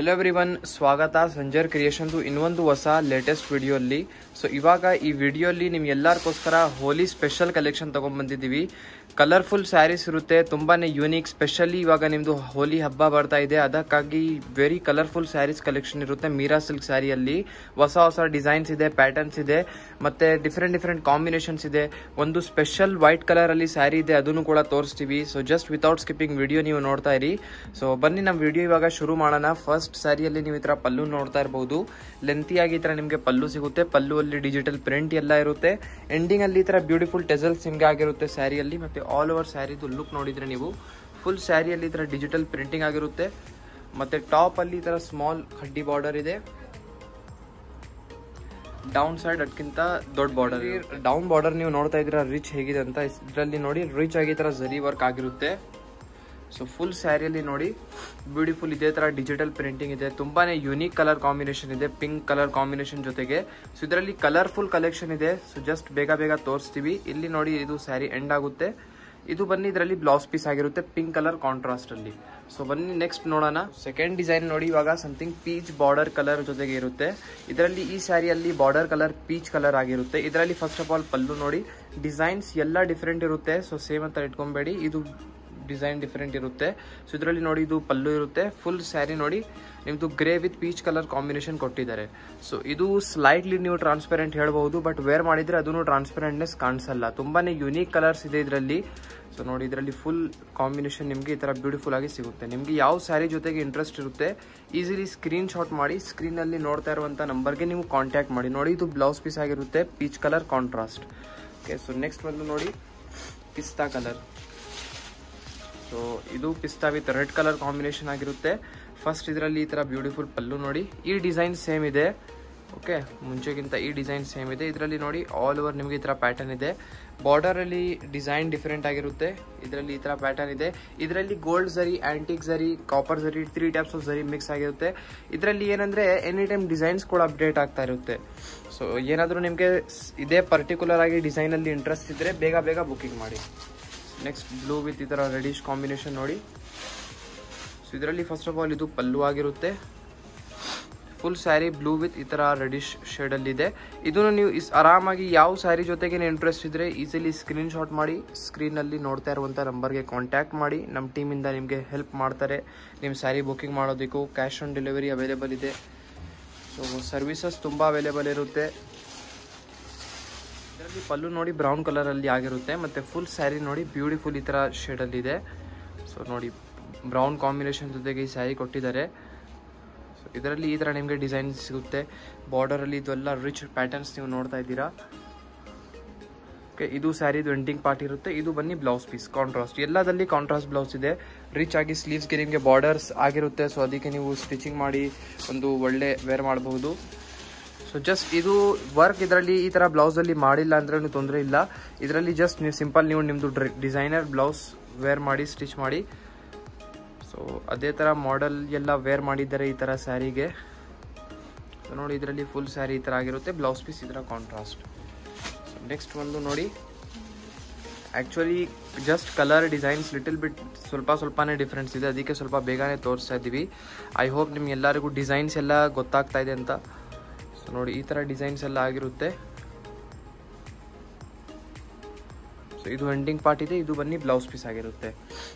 Hello everyone, ಸ್ವಾಗತ ಸಂಜರ್ ಕ್ರಿಯೇಷನ್ದು ಇನ್ನೊಂದು ಹೊಸ ಲೇಟೆಸ್ಟ್ ವಿಡಿಯೋಲ್ಲಿ. ಸೊ ಇವಾಗ ಈ ವಿಡಿಯೋಲ್ಲಿ ನಿಮ್ಗೆಲ್ಲರಿಗೋಸ್ಕರ ಹೋಲಿ ಸ್ಪೆಷಲ್ ಕಲೆಕ್ಷನ್ ತೊಗೊಂಡ್ಬಂದಿದ್ದೀವಿ. ಕಲರ್ಫುಲ್ ಸ್ಯಾರೀಸ್ ಇರುತ್ತೆ, ತುಂಬಾ ಯೂನಿಕ್. ಸ್ಪೆಷಲಿ ಇವಾಗ ನಿಮ್ಮದು ಹೋಲಿ ಹಬ್ಬ ಬರ್ತಾ ಇದೆ, ಅದಕ್ಕಾಗಿ ವೆರಿ ಕಲರ್ಫುಲ್ ಸ್ಯಾರೀಸ್ ಕಲೆಕ್ಷನ್ ಇರುತ್ತೆ. ಮೀರಾ ಸಿಲ್ಕ್ ಸ್ಯಾರಿಯಲ್ಲಿ ಹೊಸ ಹೊಸ ಡಿಸೈನ್ಸ್ ಇದೆ, ಪ್ಯಾಟರ್ನ್ಸ್ ಇದೆ, ಮತ್ತು ಡಿಫ್ರೆಂಟ್ ಕಾಂಬಿನೇಷನ್ಸ್ ಇದೆ. ಒಂದು ಸ್ಪೆಷಲ್ ವೈಟ್ ಕಲರಲ್ಲಿ ಸ್ಯಾರಿ ಇದೆ, ಅದನ್ನು ಕೂಡ ತೋರಿಸ್ತೀವಿ. So just without skipping video ನೀವು ನೋಡ್ತಾ ಇರಿ. ಸೊ ಬನ್ನಿ ನಮ್ಮ ವಿಡಿಯೋ ಇವಾಗ ಶುರು ಮಾಡೋಣ. ಫಸ್ಟ್ ಸ್ಯಾರಿಯಲ್ಲಿ ನೀವು ಈ ಥರ ಪಲ್ಲು ನೋಡ್ತಾ ಇರಬಹುದು. ಲೆಂತಿಯಾಗಿ ಈ ಥರ ನಿಮಗೆ ಪಲ್ಲು ಸಿಗುತ್ತೆ. ಪಲ್ಲುವಲ್ಲಿ ಡಿಜಿಟಲ್ ಪ್ರಿಂಟ್ ಎಲ್ಲ ಇರುತ್ತೆ. ಎಂಡಿಂಗ್ ಅಲ್ಲಿ ಈ ಥರ ಬ್ಯೂಟಿಫುಲ್ ಟೆಸಲ್ಸ್ ನಿಮಗೆ ಆಗಿರುತ್ತೆ ಸ್ಯಾರಿಯಲ್ಲಿ. ಮತ್ತೆ ಆಲ್ ಓವರ್ ಸ್ಯಾರಿದು ಲುಕ್ ನೋಡಿದ್ರೆ ನೀವು ಫುಲ್ ಸ್ಯಾರಿಯಲ್ಲಿ ಈ ಥರ ಡಿಜಿಟಲ್ ಪ್ರಿಂಟಿಂಗ್ ಆಗಿರುತ್ತೆ. ಮತ್ತೆ ಟಾಪ್ ಅಲ್ಲಿ ಈ ಥರ ಸ್ಮಾಲ್ ಕಡ್ಡಿ ಬಾರ್ಡರ್ ಇದೆ. ಡೌನ್ ಸೈಡ್ ಅದಕ್ಕಿಂತ ದೊಡ್ಡ ಬಾರ್ಡರ್. ಡೌನ್ ಬಾರ್ಡರ್ ನೀವು ನೋಡ್ತಾ ಇದ್ದೀರಾ ರಿಚ್ ಹೇಗಿದೆ ಅಂತ. ಇದರಲ್ಲಿ ನೋಡಿ ರಿಚ್ ಆಗಿ ಈ ಥರ ಜರಿ ವರ್ಕ್ ಆಗಿರುತ್ತೆ. ಸೊ ಫುಲ್ ಸ್ಯಾರಿಯಲ್ಲಿ ನೋಡಿ ಬ್ಯೂಟಿಫುಲ್ ಇದೇ ಥರ ಡಿಜಿಟಲ್ ಪ್ರಿಂಟಿಂಗ್ ಇದೆ. ತುಂಬಾನೇ ಯುನೀಕ್ ಕಲರ್ ಕಾಂಬಿನೇಷನ್ ಇದೆ, ಪಿಂಕ್ ಕಲರ್ ಕಾಂಬಿನೇಷನ್ ಜೊತೆಗೆ. ಸೊ ಇದರಲ್ಲಿ ಕಲರ್ಫುಲ್ ಕಲೆಕ್ಷನ್ ಇದೆ. ಸೊ ಜಸ್ಟ್ ಬೇಗ ತೋರಿಸ್ತೀವಿ. ಇಲ್ಲಿ ನೋಡಿ ಇದು ಸ್ಯಾರಿ ಎಂಡ್ ಆಗುತ್ತೆ. ಇದು ಬನ್ನಿ ಇದರಲ್ಲಿ ಬ್ಲೌಸ್ ಪೀಸ್ ಆಗಿರುತ್ತೆ ಪಿಂಕ್ ಕಲರ್ ಕಾಂಟ್ರಾಸ್ಟ್ ಅಲ್ಲಿ. ಸೊ ಬನ್ನಿ ನೆಕ್ಸ್ಟ್ ನೋಡೋಣ. ಸೆಕೆಂಡ್ ಡಿಸೈನ್ ನೋಡಿ, ಇವಾಗ ಸಮಥಿಂಗ್ ಪೀಚ್ ಬಾರ್ಡರ್ ಕಲರ್ ಜೊತೆಗೆ ಇರುತ್ತೆ. ಇದರಲ್ಲಿ ಈ ಸ್ಯಾರಿಯಲ್ಲಿ ಬಾರ್ಡರ್ ಕಲರ್ ಪೀಚ್ ಕಲರ್ ಆಗಿರುತ್ತೆ. ಇದರಲ್ಲಿ ಫಸ್ಟ್ ಆಫ್ ಆಲ್ ಪಲ್ಲು ನೋಡಿ, ಡಿಸೈನ್ಸ್ ಎಲ್ಲ ಡಿಫ್ರೆಂಟ್ ಇರುತ್ತೆ. ಸೊ ಸೇಮ್ ಅಂತ ಇಟ್ಕೊಬೇಡಿ, ಇದು ಡಿಸೈನ್ ಡಿಫ್ರೆಂಟ್ ಇರುತ್ತೆ. ಸೊ ಇದರಲ್ಲಿ ನೋಡಿ ಇದು ಪಲ್ಲು ಇರುತ್ತೆ. ಫುಲ್ ಸ್ಯಾರಿ ನೋಡಿ ನಿಮ್ದು grey with peach colour combination ಕೊಟ್ಟಿದ್ದಾರೆ. ಸೊ ಇದು ಸ್ಲೈಟ್ಲಿ ನೀವು ಟ್ರಾನ್ಸ್ಪರೆಂಟ್ ಹೇಳ್ಬಹುದು, ಬಟ್ ವೇರ್ ಮಾಡಿದ್ರೆ ಅದನ್ನು ಟ್ರಾನ್ಸ್ಪರೆಂಟ್ನೆಸ್ ಕಾಣಿಸಲ್ಲ. ತುಂಬಾನೇ ಯುನೀಕ್ ಕಲರ್ಸ್ ಇದೆ ಇದರಲ್ಲಿ. ಸೊ ನೋಡಿ ಇದರಲ್ಲಿ ಫುಲ್ ಕಾಂಬಿನೇಷನ್ ನಿಮಗೆ ಈ ತರ ಬ್ಯೂಟಿಫುಲ್ ಆಗಿ ಸಿಗುತ್ತೆ. ನಿಮಗೆ ಯಾವ ಸ್ಯಾರಿ ಜೊತೆಗೆ ಇಂಟ್ರೆಸ್ಟ್ ಇರುತ್ತೆ ಈಸಿಲಿ ಸ್ಕ್ರೀನ್ ಶಾಟ್ ಮಾಡಿ ಸ್ಕ್ರೀನ್ ಅಲ್ಲಿ ನೋಡ್ತಾ ಇರುವಂತ ನಂಬರ್ಗೆ ನೀವು ಕಾಂಟ್ಯಾಕ್ಟ್ ಮಾಡಿ. ನೋಡಿ ಇದು ಬ್ಲೌಸ್ ಪೀಸ್ ಆಗಿರುತ್ತೆ peach colour contrast. Okay, so next ಒಂದು ನೋಡಿ ಪಿಸ್ತಾ ಕಲರ್. ಸೊ ಇದು ಪಿಸ್ತಾ ವಿತ್ ರೆಡ್ ಕಲರ್ ಕಾಂಬಿನೇಷನ್ ಆಗಿರುತ್ತೆ. ಫಸ್ಟ್ ಇದರಲ್ಲಿ ಈ ತರ ಬ್ಯೂಟಿಫುಲ್ ಪಲ್ಲು ನೋಡಿ, ಈ ಡಿಸೈನ್ ಸೇಮ್ ಇದೆ. ಓಕೆ, ಮುಂಚೆಗಿಂತ ಈ ಡಿಸೈನ್ ಸೇಮ್ ಇದೆ. ಇದರಲ್ಲಿ ನೋಡಿ ಆಲ್ ಓವರ್ ನಿಮಗೆ ಈ ತರ ಪ್ಯಾಟರ್ನ್ ಇದೆ. ಬಾರ್ಡರ್ ಅಲ್ಲಿ ಡಿಸೈನ್ ಡಿಫರೆಂಟ್ ಆಗಿರುತ್ತೆ. ಇದರಲ್ಲಿ ಈ ತರ ಪ್ಯಾಟರ್ನ್ ಇದೆ. ಇದರಲ್ಲಿ ಗೋಲ್ಡ್ ಜರಿ, ಆಂಟಿಕ್ ಜರಿ, ಕಾಪರ್ ಜರಿ, 3 ಟೈಪ್ಸ್ ಆಫ್ ಜರಿ ಮಿಕ್ಸ್ ಆಗಿರುತ್ತೆ. ಇದರಲ್ಲಿ ಏನಂದ್ರೆ ಎನಿ ಟೈಮ್ ಡಿಸೈನ್ಸ್ ಕೂಡ ಅಪ್ಡೇಟ್ ಆಗ್ತಾ ಇರುತ್ತೆ. ಸೊ ಏನಾದರೂ ನಿಮಗೆ ಇದೇ ಪರ್ಟಿಕ್ಯುಲರ್ ಆಗಿ ಡಿಸೈನ್ ಅಲ್ಲಿ ಇಂಟ್ರೆಸ್ಟ್ ಇದ್ರೆ ಬೇಗ ಬುಕಿಂಗ್ ಮಾಡಿ. ನೆಕ್ಸ್ಟ್ ಬ್ಲೂ ವಿತ್ ಈ ತರ ರೆಡಿಶ್ ಕಾಂಬಿನೇಷನ್ ನೋಡಿ. ಸೊ ಇದರಲ್ಲಿ ಫಸ್ಟ್ ಆಫ್ ಆಲ್ ಇದು ಪಲ್ಲು ಆಗಿರುತ್ತೆ. ಫುಲ್ ಸ್ಯಾರಿ ಬ್ಲೂ ವಿತ್ ಈ ತರ ರೆಡಿಶ್ ಶೇಡ್ ಅಲ್ಲಿ ಇದೆ. ಇದನ್ನು ನೀವು ಆರಾಮಾಗಿ ಯಾವ ಸ್ಯಾರಿ ಜೊತೆಗೆ ಇಂಟ್ರೆಸ್ಟ್ ಇದ್ರೆ ಈಸಿಲಿ ಸ್ಕ್ರೀನ್ ಶಾಟ್ ಮಾಡಿ ಸ್ಕ್ರೀನ್ ಅಲ್ಲಿ ನೋಡ್ತಾ ಇರುವಂತ ನಂಬರ್ಗೆ ಕಾಂಟ್ಯಾಕ್ಟ್ ಮಾಡಿ. ನಮ್ಮ ಟೀಮಿಂದ ನಿಮಗೆ ಹೆಲ್ಪ್ ಮಾಡ್ತಾರೆ ನಿಮ್ಮ ಸ್ಯಾರಿ ಬುಕಿಂಗ್ ಮಾಡೋದಕ್ಕೂ. ಕ್ಯಾಶ್ ಆನ್ ಡೆಲಿವರಿ ಅವೈಲೇಬಲ್ ಇದೆ. ಸೊ ಸರ್ವಿಸಸ್ ತುಂಬಾ ಅವೈಲೇಬಲ್ ಇರುತ್ತೆ. ಇದರಲ್ಲಿ ಪಲ್ಲು ನೋಡಿ ಬ್ರೌನ್ ಕಲರ್ ಅಲ್ಲಿ ಆಗಿರುತ್ತೆ. ಮತ್ತೆ ಫುಲ್ ಸ್ಯಾರಿ ನೋಡಿ ಬ್ಯೂಟಿಫುಲ್ ಈ ತರ ಶೇಡ್ ಅಲ್ಲಿ ಇದೆ. ಸೊ ನೋಡಿ ಬ್ರೌನ್ ಕಾಂಬಿನೇಷನ್ ಜೊತೆಗೆ ಈ ಸ್ಯಾರಿ ಕೊಟ್ಟಿದ್ದಾರೆ. ಸೊ ಇದರಲ್ಲಿ ಈ ತರ ನಿಮಗೆ ಡಿಸೈನ್ ಸಿಗುತ್ತೆ. ಬಾರ್ಡರ್ ಅಲ್ಲಿ ಇದೆಲ್ಲ ರಿಚ್ ಪ್ಯಾಟರ್ನ್ಸ್ ನೀವು ನೋಡ್ತಾ ಇದ್ದೀರಾ. ಓಕೆ, ಇದು ಸ್ಯಾರಿದು ಎಂಡಿಂಗ್ ಪಾರ್ಟ್ ಇರುತ್ತೆ. ಇದು ಬನ್ನಿ ಬ್ಲೌಸ್ ಪೀಸ್ ಕಾಂಟ್ರಾಸ್ಟ್. ಎಲ್ಲದಲ್ಲಿ ಕಾಂಟ್ರಾಸ್ಟ್ ಬ್ಲೌಸ್ ಇದೆ. ರಿಚ್ ಆಗಿ ಸ್ಲೀವ್ಸ್ಗೆ ನಿಮಗೆ ಬಾರ್ಡರ್ಸ್ ಆಗಿರುತ್ತೆ. ಸೊ ಅದಕ್ಕೆ ನೀವು ಸ್ಟಿಚಿಂಗ್ ಮಾಡಿ ಒಂದು ಒಳ್ಳೆ ವೇರ್ ಮಾಡಬಹುದು. ಸೊ ಜಸ್ಟ್ ಇದು ವರ್ಕ್ ಇದರಲ್ಲಿ ಈ ತರ ಬ್ಲೌಸ್ ಅಲ್ಲಿ ಮಾಡಿಲ್ಲ ಅಂದ್ರೆ ತೊಂದರೆ ಇಲ್ಲ. ಇದರಲ್ಲಿ ಜಸ್ಟ್ ನೀವು ಸಿಂಪಲ್ ನೀವು ನಿಮ್ದು ಡಿಸೈನರ್ ಬ್ಲೌಸ್ ವೇರ್ ಮಾಡಿ ಸ್ಟಿಚ್ ಮಾಡಿ. ಸೊ ಅದೇ ತರ ಮಾಡೆಲ್ ಎಲ್ಲ ವೇರ್ ಮಾಡಿದ್ದಾರೆ ಈ ತರ ಸ್ಯಾರಿಗೆ. ಸೊ ನೋಡಿ ಇದರಲ್ಲಿ ಫುಲ್ ಸ್ಯಾರಿ ಈ ತರ ಆಗಿರುತ್ತೆ. ಬ್ಲೌಸ್ ಪೀಸ್ ಈ ತರ ಕಾಂಟ್ರಾಸ್ಟ್. ಸೊ ನೆಕ್ಸ್ಟ್ ಒಂದು ನೋಡಿ, actually just colour designs little bit ಸ್ವಲ್ಪನೇ ಡಿಫ್ರೆನ್ಸ್ ಇದೆ, ಅದಕ್ಕೆ ಸ್ವಲ್ಪ ಬೇಗನೆ ತೋರಿಸ್ತಾ ಇದ್ದೀವಿ. ಐ ಹೋಪ್ ನಿಮ್ಗೆ ಎಲ್ಲರಿಗೂ ಡಿಸೈನ್ಸ್ ಎಲ್ಲ ಗೊತ್ತಾಗ್ತಾ ಇದೆ ಅಂತ. ಸೊ ನೋಡಿ ಈ ತರ ಡಿಸೈನ್ಸ್ ಎಲ್ಲ ಆಗಿರುತ್ತೆ. ಸೊ ಇದು ಎಂಡಿಂಗ್ ಪಾರ್ಟ್ ಇದೆ. ಇದು ಬನ್ನಿ ಬ್ಲೌಸ್ ಪೀಸ್ ಆಗಿರುತ್ತೆ.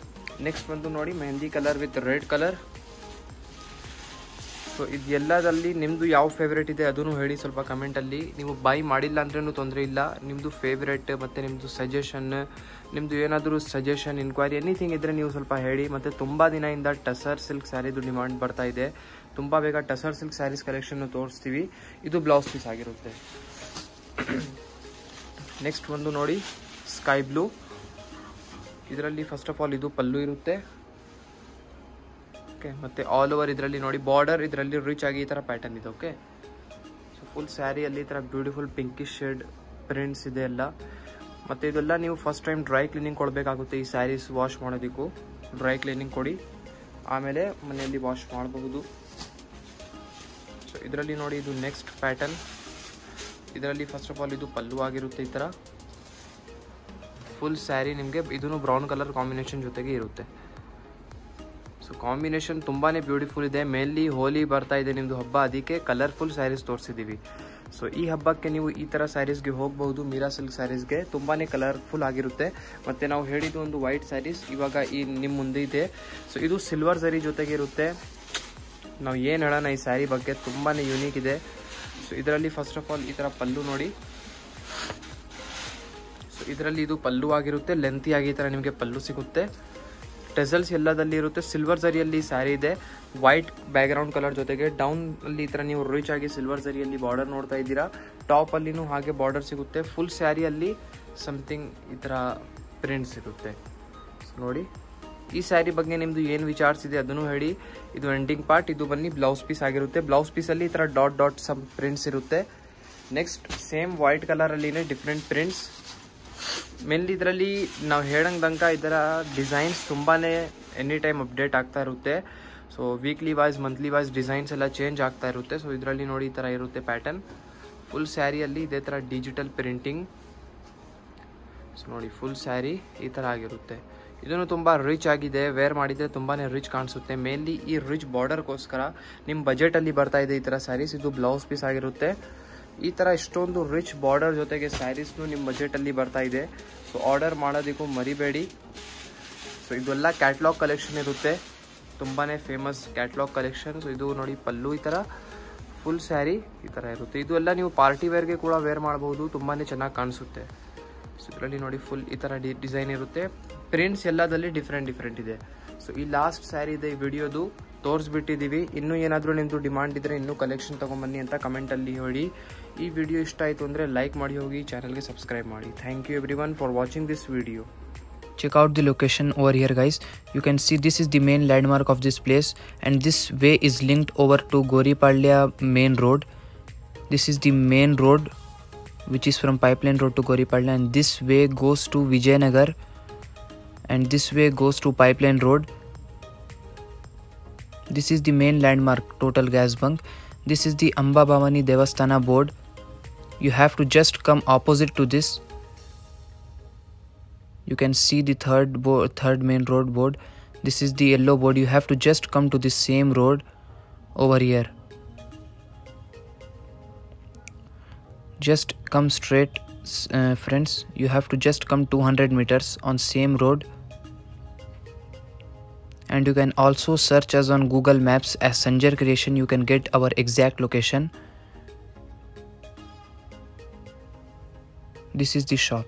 ನೆಕ್ಸ್ಟ್ ಬಂದು ನೋಡಿ mehendi colour with red colour. So ಇದೆಲ್ಲದಲ್ಲಿ ನಿಮ್ದು ಯಾವ ಫೇವ್ರೇಟ್ ಇದೆ ಅದನ್ನು ಹೇಳಿ ಸ್ವಲ್ಪ ಕಮೆಂಟ್ ಅಲ್ಲಿ. ನೀವು ಬೈ ಮಾಡಿಲ್ಲ ಅಂದ್ರೂ ತೊಂದರೆ ಇಲ್ಲ. ನಿಮ್ದು ಫೇವ್ರೇಟ್ ಮತ್ತೆ ನಿಮ್ದು ಸಜೆಷನ್, ನಿಮ್ದು ಏನಾದರೂ ಸಜೆಷನ್, ಇನ್ಕ್ವೈರಿ, ಎನಿಥಿಂಗ್ ಇದ್ರೆ ನೀವು ಸ್ವಲ್ಪ ಹೇಳಿ. ಮತ್ತೆ ತುಂಬಾ ದಿನದಿಂದ ಟಸರ್ ಸಿಲ್ಕ್ ಸ್ಯಾರಿದು ಡಿಮಾಂಡ್ ಬರ್ತಾ ಇದೆ. ತುಂಬಾ ಬೇಗ ಟಸರ್ ಸಿಲ್ಕ್ ಸ್ಯಾರೀಸ್ ಕಲೆಕ್ಷನ್ ತೋರಿಸ್ತೀವಿ. ಇದು ಬ್ಲೌಸ್ ಪೀಸ್ ಆಗಿರುತ್ತೆ. ನೆಕ್ಸ್ಟ್ ಒಂದು ನೋಡಿ ಸ್ಕೈ ಬ್ಲೂ. ಇದರಲ್ಲಿ ಫಸ್ಟ್ ಆಫ್ ಆಲ್ ಇದು ಪಲ್ಲು ಇರುತ್ತೆ. ಓಕೆ, ಮತ್ತೆ ಆಲ್ ಓವರ್ ಇದರಲ್ಲಿ ನೋಡಿ ಬಾರ್ಡರ್ ಇದರಲ್ಲಿ ರಿಚ್ ಆಗಿ ಈ ತರ ಪ್ಯಾಟರ್ನ್ ಇದೆ. ಓಕೆ, ಸೊ ಫುಲ್ ಸ್ಯಾರಿಯಲ್ಲಿ ಈ ತರ ಬ್ಯೂಟಿಫುಲ್ ಪಿಂಕಿಶ್ ಶೇಡ್ ಪ್ರಿಂಟ್ಸ್ ಇದೆ ಎಲ್ಲ. ಮತ್ತೆ ಇದೆಲ್ಲ ನೀವು ಫಸ್ಟ್ ಟೈಮ್ ಡ್ರೈ ಕ್ಲೀನಿಂಗ್ ಕೊಡಬೇಕಾಗುತ್ತೆ. ಈ ಸ್ಯಾರೀಸ್ ವಾಶ್ ಮಾಡೋದಕ್ಕೂ ಡ್ರೈ ಕ್ಲೀನಿಂಗ್ ಕೊಡಿ, ಆಮೇಲೆ ಮನೆಯಲ್ಲಿ ವಾಶ್ ಮಾಡಬಹುದು. ಸೊ ಇದರಲ್ಲಿ ನೋಡಿ ಇದು ನೆಕ್ಸ್ಟ್ ಪ್ಯಾಟರ್ನ್. ಇದರಲ್ಲಿ ಫಸ್ಟ್ ಆಫ್ ಆಲ್ ಇದು ಪಲ್ಲು ಆಗಿರುತ್ತೆ ಈ ತರ. ಫುಲ್ ಸ್ಯಾರಿ ನಿಮಗೆ ಇದನ್ನು ಬ್ರೌನ್ ಕಲರ್ ಕಾಂಬಿನೇಷನ್ ಜೊತೆಗೆ ಇರುತ್ತೆ. ಸೊ ಸೊ ಕಾಂಬಿನೇಷನ್ ತುಂಬಾ ಬ್ಯೂಟಿಫುಲ್ ಇದೆ. ಮೇನ್ಲಿ ಹೋಲಿ ಬರ್ತಾ ಇದೆ ನಿಮ್ಮದು ಹಬ್ಬ, ಅದಕ್ಕೆ ಕಲರ್ಫುಲ್ ಸ್ಯಾರೀಸ್ ತೋರಿಸಿದ್ದೀವಿ. ಸೊ ಈ ಹಬ್ಬಕ್ಕೆ ನೀವು ಈ ಥರ ಸ್ಯಾರೀಸ್ಗೆ ಹೋಗ್ಬಹುದು. ಮೀರಾ ಸಿಲ್ಕ್ ಸ್ಯಾರೀಸ್ಗೆ ತುಂಬಾ ಕಲರ್ಫುಲ್ ಆಗಿರುತ್ತೆ. ಮತ್ತು ನಾವು ಹೇಳಿದ್ದು ಒಂದು ವೈಟ್ ಸ್ಯಾರೀಸ್ ಇವಾಗ ಈ ನಿಮ್ಮ ಮುಂದೆ ಇದೆ. ಸೊ ಇದು ಸಿಲ್ವರ್ ಝರಿ ಜೊತೆಗೆ ಇರುತ್ತೆ. ನಾವು ಏನು ಹೇಳೋಣ ಈ ಸ್ಯಾರಿ ಬಗ್ಗೆ, ತುಂಬಾ ಯೂನಿಕ್ ಇದೆ. ಸೊ ಇದರಲ್ಲಿ ಫಸ್ಟ್ ಆಫ್ ಆಲ್ ಈ ಥರ ಪಲ್ಲು ನೋಡಿ. ಸೊ ಇದರಲ್ಲಿ ಇದು ಪಲ್ಲು ಆಗಿರುತ್ತೆ, ಲೆಂತಿಯಾಗಿ ಈ ಥರ ನಿಮಗೆ ಪಲ್ಲು ಸಿಗುತ್ತೆ. ಟೆಸಲ್ಸ್ ಎಲ್ಲದಲ್ಲಿ ಇರುತ್ತೆ. ಸಿಲ್ವರ್ ಝರಿಯಲ್ಲಿ ಸ್ಯಾರಿ ಇದೆ, ವೈಟ್ ಬ್ಯಾಕ್ಗ್ರೌಂಡ್ ಕಲರ್ ಜೊತೆಗೆ. ಡೌನ್ ಅಲ್ಲಿ ಈ ಥರ ನೀವು ರಿಚ್ ಆಗಿ ಸಿಲ್ವರ್ ಝರಿಯಲ್ಲಿ ಬಾರ್ಡರ್ ನೋಡ್ತಾ ಇದ್ದೀರಾ. ಟಾಪ್ ಅಲ್ಲಿನೂ ಹಾಗೆ ಬಾರ್ಡರ್ ಸಿಗುತ್ತೆ. ಫುಲ್ ಸ್ಯಾರಿಯಲ್ಲಿ ಸಮಥಿಂಗ್ ಈ ಥರ ಪ್ರಿಂಟ್ಸ್ ಇರುತ್ತೆ. ನೋಡಿ ಈ ಸ್ಯಾರಿ ಬಗ್ಗೆ ನಿಮ್ಮದು ಏನು ವಿಚಾರಿಸಿದೆ ಅದನ್ನು ಹೇಳಿ. ಇದು ಎಂಡಿಂಗ್ ಪಾರ್ಟ್, ಇದು ಬನ್ನಿ ಬ್ಲೌಸ್ ಪೀಸ್ ಆಗಿರುತ್ತೆ. ಬ್ಲೌಸ್ ಪೀಸಲ್ಲಿ ಈ ಥರ ಡಾಟ್ ಡಾಟ್ ಸಮ್ ಪ್ರಿಂಟ್ಸ್ ಇರುತ್ತೆ. ನೆಕ್ಸ್ಟ್ ಸೇಮ್ ವೈಟ್ ಕಲರಲ್ಲಿನೇ ಡಿಫ್ರೆಂಟ್ ಪ್ರಿಂಟ್ಸ್. ಮೇನ್ಲಿ ಇದರಲ್ಲಿ ನಾವು ಹೇಳಂಗೆ ತನಕ ಇದರ ಡಿಸೈನ್ಸ್ ತುಂಬಾ ಎನಿ ಟೈಮ್ ಅಪ್ಡೇಟ್ ಆಗ್ತಾ ಇರುತ್ತೆ. So weekly wise monthly wise designs ಎಲ್ಲ ಚೇಂಜ್ ಆಗ್ತಾ ಇರುತ್ತೆ. ಸೊ ಇದರಲ್ಲಿ ನೋಡಿ ಈ ಥರ ಇರುತ್ತೆ ಪ್ಯಾಟರ್ನ್. ಫುಲ್ ಸ್ಯಾರಿಯಲ್ಲಿ ಇದೇ ಥರ ಡಿಜಿಟಲ್ ಪ್ರಿಂಟಿಂಗ್. ಸೊ ನೋಡಿ ಫುಲ್ ಸ್ಯಾರಿ ಈ ಥರ ಆಗಿರುತ್ತೆ. ಇದನ್ನು ತುಂಬ ರಿಚ್ ಆಗಿದೆ, ವೇರ್ ಮಾಡಿದರೆ ತುಂಬಾ ರಿಚ್ ಕಾಣಿಸುತ್ತೆ. ಮೇನ್ಲಿ ಈ ರಿಚ್ ಬಾರ್ಡರ್ಗೋಸ್ಕರ ನಿಮ್ಮ ಬಜೆಟಲ್ಲಿ ಬರ್ತಾ ಇದೆ ಈ ಥರ ಸ್ಯಾರೀಸ್. ಇದು ಬ್ಲೌಸ್ ಪೀಸ್ ಆಗಿರುತ್ತೆ. ಈ ಥರ ಇಷ್ಟೊಂದು ರಿಚ್ ಬಾರ್ಡರ್ ಜೊತೆಗೆ ಸ್ಯಾರೀಸ್ನು ನಿಮ್ಮ ಬಜೆಟಲ್ಲಿ ಬರ್ತಾ ಇದೆ. ಸೊ ಆರ್ಡರ್ ಮಾಡೋದಕ್ಕೂ ಮರಿಬೇಡಿ. ಸೊ ಇದೆಲ್ಲ ಕ್ಯಾಟ್ಲಾಗ್ ಕಲೆಕ್ಷನ್ ಇರುತ್ತೆ, ತುಂಬಾ ಫೇಮಸ್ ಕ್ಯಾಟ್ಲಾಗ್ ಕಲೆಕ್ಷನ್. ಸೊ ಇದು ನೋಡಿ ಪಲ್ಲು ಈ ಥರ ಫುಲ್ ಸ್ಯಾರಿ ಈ ಥರ ಇರುತ್ತೆ. ಇದು ಎಲ್ಲ ನೀವು ಪಾರ್ಟಿ ವೇರ್ಗೆ ಕೂಡ ವೇರ್ ಮಾಡ್ಬೋದು, ತುಂಬಾ ಚೆನ್ನಾಗಿ ಕಾಣಿಸುತ್ತೆ. ಸೊ ಇದರಲ್ಲಿ ನೋಡಿ ಫುಲ್ ಈ ಥರ ಡಿಸೈನ್ ಇರುತ್ತೆ. ಪ್ರಿಂಟ್ಸ್ ಎಲ್ಲದಲ್ಲಿ ಡಿಫ್ರೆಂಟ್ ಇದೆ. ಸೊ ಈ ಲಾಸ್ಟ್ ಸ್ಯಾರಿ ಇದೆ ಈ ವಿಡಿಯೋದು, ತೋರಿಸ್ಬಿಟ್ಟಿದ್ದೀವಿ. ಇನ್ನೂ ಏನಾದರೂ ನಿಮ್ಮದು ಡಿಮಾಂಡ್ ಇದ್ದರೆ ಇನ್ನೂ ಕಲೆಕ್ಷನ್ ತೊಗೊಂಬನ್ನಿ ಅಂತ ಕಮೆಂಟಲ್ಲಿ ಹೇಳಿ. ಈ ವಿಡಿಯೋ ಇಷ್ಟ ಆಯಿತು ಅಂದರೆ ಲೈಕ್ ಮಾಡಿ ಹೋಗಿ, ಚಾನಲ್ಗೆ ಸಬ್ಸ್ಕ್ರೈಬ್ ಮಾಡಿ. Thank you everyone for watching this video. Check out the location over here guys. You can see this is the main landmark of this place, and this way is linked over to Goripalya main road. This is the main road which is from Pipeline Road to Goripalya, and this way goes to Vijayanagar, and this way goes to Pipeline Road. This is the main landmark, total gas bunk. This is the Amba Bhavani Devasthana board. You have to just come opposite to this. You can see the third main road board. This is the yellow board. You have to just come to the same road over here. Just come straight, friends. You have to just come 200 meters on same road. And you can also search us on Google Maps as Sanjar Creation. You can get our exact location. This is the shop.